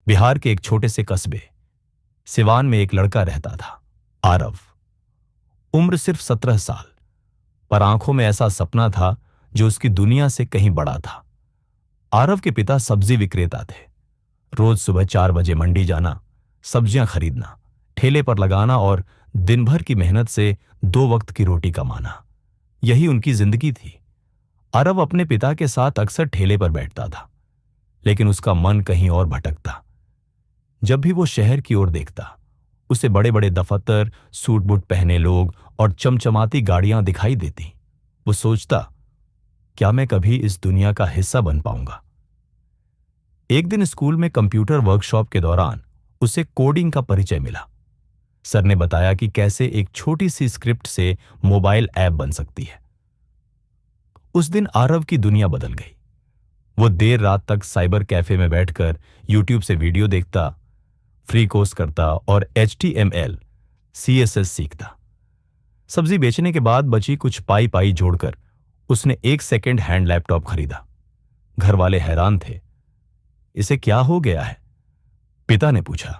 बिहार के एक छोटे से कस्बे सिवान में एक लड़का रहता था, आरव। उम्र सिर्फ 17 साल, पर आंखों में ऐसा सपना था जो उसकी दुनिया से कहीं बड़ा था। आरव के पिता सब्जी विक्रेता थे। रोज सुबह 4 बजे मंडी जाना, सब्जियां खरीदना, ठेले पर लगाना और दिन भर की मेहनत से 2 वक्त की रोटी कमाना, यही उनकी जिंदगी थी। आरव अपने पिता के साथ अक्सर ठेले पर बैठता था, लेकिन उसका मन कहीं और भटकता। जब भी वो शहर की ओर देखता, उसे बड़े बड़े दफ्तर, सूट बूट पहने लोग और चमचमाती गाड़ियां दिखाई देती। वो सोचता, क्या मैं कभी इस दुनिया का हिस्सा बन पाऊंगा? एक दिन स्कूल में कंप्यूटर वर्कशॉप के दौरान उसे कोडिंग का परिचय मिला। सर ने बताया कि कैसे एक छोटी सी स्क्रिप्ट से मोबाइल ऐप बन सकती है। उस दिन आरव की दुनिया बदल गई। वो देर रात तक साइबर कैफे में बैठकर यूट्यूब से वीडियो देखता, फ्री कोर्स करता और HTML, CSS सीखता। सब्जी बेचने के बाद बची कुछ पाई पाई जोड़कर उसने एक सेकेंड हैंड लैपटॉप खरीदा। घर वाले हैरान थे। इसे क्या हो गया है? पिता ने पूछा।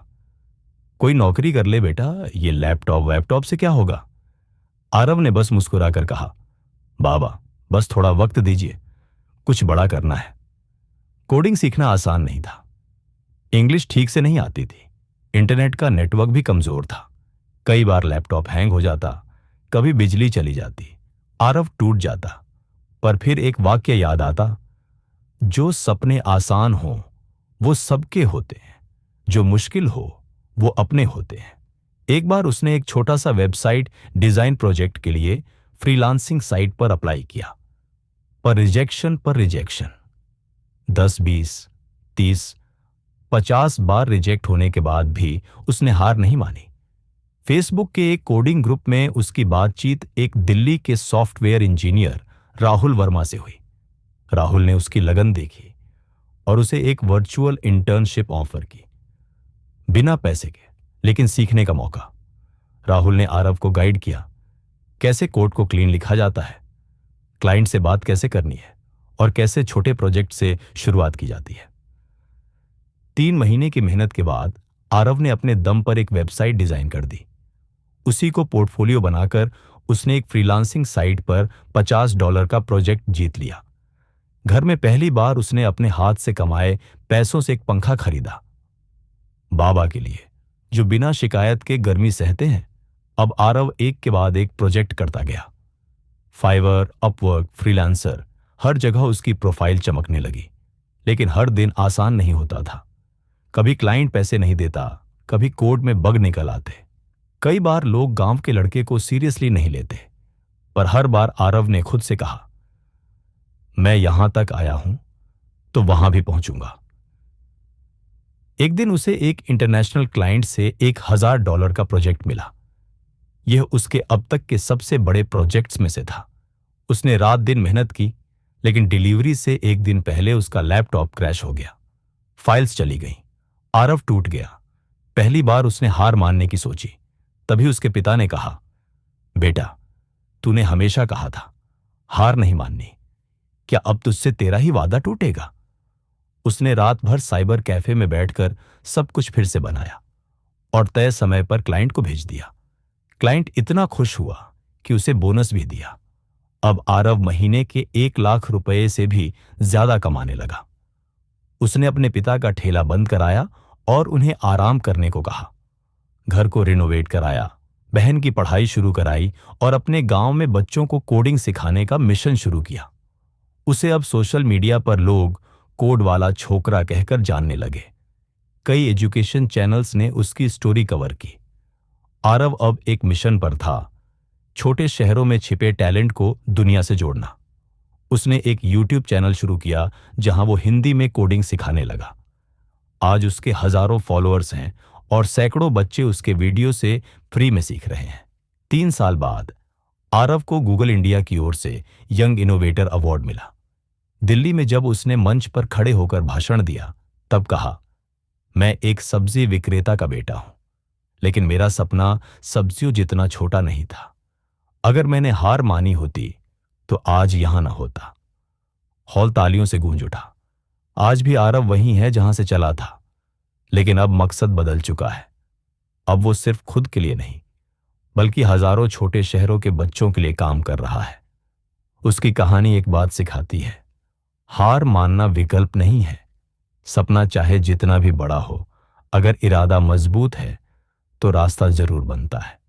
कोई नौकरी कर ले बेटा, ये लैपटॉप वैपटॉप से क्या होगा? आरव ने बस मुस्कुराकर कहा, बाबा बस थोड़ा वक्त दीजिए, कुछ बड़ा करना है। कोडिंग सीखना आसान नहीं था। इंग्लिश ठीक से नहीं आती थी। इंटरनेट का नेटवर्क भी कमजोर था। कई बार लैपटॉप हैंग हो जाता, कभी बिजली चली जाती, आरव टूट जाता। पर फिर एक वाक्य याद आता, जो सपने आसान हो वो सबके होते हैं, जो मुश्किल हो वो अपने होते हैं। एक बार उसने एक छोटा सा वेबसाइट डिजाइन प्रोजेक्ट के लिए फ्रीलांसिंग साइट पर अप्लाई किया, पर रिजेक्शन। 10, 20, 30, 50 बार रिजेक्ट होने के बाद भी उसने हार नहीं मानी। फेसबुक के एक कोडिंग ग्रुप में उसकी बातचीत एक दिल्ली के सॉफ्टवेयर इंजीनियर राहुल वर्मा से हुई। राहुल ने उसकी लगन देखी और उसे एक वर्चुअल इंटर्नशिप ऑफर की, बिना पैसे के लेकिन सीखने का मौका। राहुल ने आरव को गाइड किया, कैसे कोड को क्लीन लिखा जाता है, क्लाइंट से बात कैसे करनी है और कैसे छोटे प्रोजेक्ट से शुरुआत की जाती है। 3 महीने की मेहनत के बाद आरव ने अपने दम पर एक वेबसाइट डिजाइन कर दी। उसी को पोर्टफोलियो बनाकर उसने एक फ्रीलांसिंग साइट पर $50 का प्रोजेक्ट जीत लिया। घर में पहली बार उसने अपने हाथ से कमाए पैसों से एक पंखा खरीदा, बाबा के लिए, जो बिना शिकायत के गर्मी सहते हैं। अब आरव एक के बाद एक प्रोजेक्ट करता गया। फाइवर, अपवर्क, फ्रीलांसर, हर जगह उसकी प्रोफाइल चमकने लगी। लेकिन हर दिन आसान नहीं होता था। कभी क्लाइंट पैसे नहीं देता, कभी कोड में बग निकल आते। कई बार लोग गांव के लड़के को सीरियसली नहीं लेते। पर हर बार आरव ने खुद से कहा, मैं यहां तक आया हूं तो वहां भी पहुंचूंगा। एक दिन उसे एक इंटरनेशनल क्लाइंट से $1000 का प्रोजेक्ट मिला। यह उसके अब तक के सबसे बड़े प्रोजेक्ट्स में से था। उसने रात दिन मेहनत की, लेकिन डिलीवरी से एक दिन पहले उसका लैपटॉप क्रैश हो गया। फाइल्स चली गईं। आरव टूट गया। पहली बार उसने हार मानने की सोची। तभी उसके पिता ने कहा, बेटा तूने हमेशा कहा था हार नहीं माननी, क्या अब तुझसे तेरा ही वादा टूटेगा? उसने रात भर साइबर कैफे में बैठकर सब कुछ फिर से बनाया और तय समय पर क्लाइंट को भेज दिया। क्लाइंट इतना खुश हुआ कि उसे बोनस भी दिया। अब आरव महीने के 1 लाख रुपए से भी ज्यादा कमाने लगा। उसने अपने पिता का ठेला बंद कराया और उन्हें आराम करने को कहा। घर को रिनोवेट कराया, बहन की पढ़ाई शुरू कराई और अपने गांव में बच्चों को कोडिंग सिखाने का मिशन शुरू किया। उसे अब सोशल मीडिया पर लोग कोड वाला छोकरा कहकर जानने लगे। कई एजुकेशन चैनल्स ने उसकी स्टोरी कवर की। आरव अब एक मिशन पर था, छोटे शहरों में छिपे टैलेंट को दुनिया से जोड़ना। उसने एक यूट्यूब चैनल शुरू किया जहां वो हिंदी में कोडिंग सिखाने लगा। आज उसके हजारों फॉलोअर्स हैं और सैकड़ों बच्चे उसके वीडियो से फ्री में सीख रहे हैं। 3 साल बाद आरव को गूगल इंडिया की ओर से यंग इनोवेटर अवार्ड मिला। दिल्ली में जब उसने मंच पर खड़े होकर भाषण दिया, तब कहा, मैं एक सब्जी विक्रेता का बेटा हूं, लेकिन मेरा सपना सब्जियों जितना छोटा नहीं था। अगर मैंने हार मानी होती तो आज यहां न होता। हॉल तालियों से गूंज उठा। आज भी आरव वही है जहां से चला था, लेकिन अब मकसद बदल चुका है। अब वो सिर्फ खुद के लिए नहीं, बल्कि हजारों छोटे शहरों के बच्चों के लिए काम कर रहा है। उसकी कहानी एक बात सिखाती है, हार मानना विकल्प नहीं है। सपना चाहे जितना भी बड़ा हो, अगर इरादा मजबूत है तो रास्ता जरूर बनता है।